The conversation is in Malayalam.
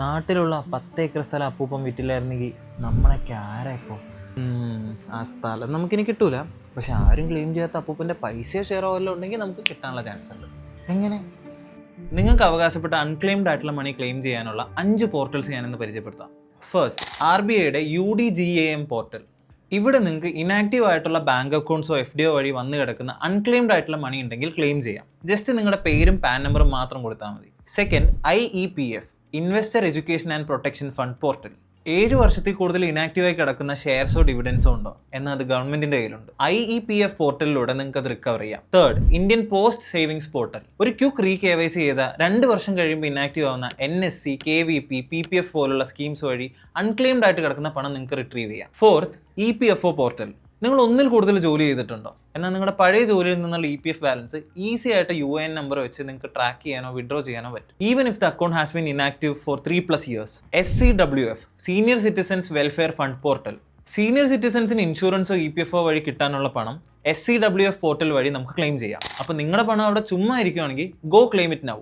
നാട്ടിലുള്ള 10 ഏക്കർ സ്ഥലം അപ്പൂപ്പം വിറ്റില്ലായിരുന്നെങ്കിൽ നമ്മളൊക്കെ ആരാ ഇപ്പോൾ? ആ സ്ഥലം നമുക്കിനി കിട്ടൂല. പക്ഷെ ആരും ക്ലെയിം ചെയ്യാത്ത അപ്പൂപ്പൻ്റെ പൈസയോ ഷെയറോ വല്ലതും ഉണ്ടെങ്കിൽ നമുക്ക് കിട്ടാനുള്ള ചാൻസ് ഉണ്ട്. എങ്ങനെ? നിങ്ങൾക്ക് അവകാശപ്പെട്ട അൺക്ലെയിംഡ് ആയിട്ടുള്ള മണി ക്ലെയിം ചെയ്യാനുള്ള 5 പോർട്ടൽസ് ഞാനിന്ന് പരിചയപ്പെടുത്താം. ഫസ്റ്റ്, RBIയുടെ UDGAM പോർട്ടൽ. ഇവിടെ നിങ്ങൾക്ക് ഇനാക്റ്റീവ് ആയിട്ടുള്ള ബാങ്ക് അക്കൗണ്ട്സോ FDO വഴി വന്നു കിടക്കുന്ന അൺക്ലെയിംഡ് ആയിട്ടുള്ള മണി ഉണ്ടെങ്കിൽ ക്ലെയിം ചെയ്യാം. ജസ്റ്റ് നിങ്ങളുടെ പേരും പാൻ നമ്പറും മാത്രം കൊടുത്താൽ മതി. Second, IEPF investor education and protection fund portal. 7 വർഷത്തിൽ കൂടുതൽ ഇനാക്റ്റീവായി കിടക്കുന്ന ഷെയർസോ ഡിവിഡൻസോ ഉണ്ടോ എന്നാൽ അത് ഗവൺമെന്റിന്റെ കയ്യിലുണ്ട്. IEPF പോർട്ടലിലൂടെ നിങ്ങൾക്ക് അത് റിക്കവർ ചെയ്യാം. Third, Indian post savings portal. ഒരു ക്വിക്ക് KYC ചെയ്ത 2 വർഷം കഴിയുമ്പോൾ ഇനാക്റ്റീവ് ആവുന്ന NSC, KVP, PPF പോലുള്ള സ്കീംസ് വഴി അൺക്ലെയിംഡ് ആയിട്ട് കിടക്കുന്ന പണം നിങ്ങൾക്ക് റിട്രീവ് ചെയ്യാം. Fourth, EPFO portal. നിങ്ങൾ ഒന്നിൽ കൂടുതൽ ജോലി ചെയ്തിട്ടുണ്ടോ എന്നാൽ നിങ്ങളുടെ പഴയ ജോലിയിൽ നിന്നുള്ള EPF ബാലൻസ് ഈസി ആയിട്ട് UIN നമ്പർ വെച്ച് നിങ്ങൾക്ക് ട്രാക്ക് ചെയ്യാനോ വിഡ്രോ ചെയ്യാനോ പറ്റും. Even if the account has been inactive for 3+ years. SCWF senior citizens welfare fund portal. Senior സിറ്റിസൺസിന് ഇൻഷുറൻസോ EPFO വഴി കിട്ടാനുള്ള പണം SCWF പോർട്ടൽ വഴി നമുക്ക് ക്ലെയിം ചെയ്യാം. അപ്പോൾ നിങ്ങളുടെ പണം അവിടെ ചുമ്മാ ഇരിക്കുകയാണെങ്കിൽ ഗോ ക്ലെയിം ഇറ്റ് നൗ.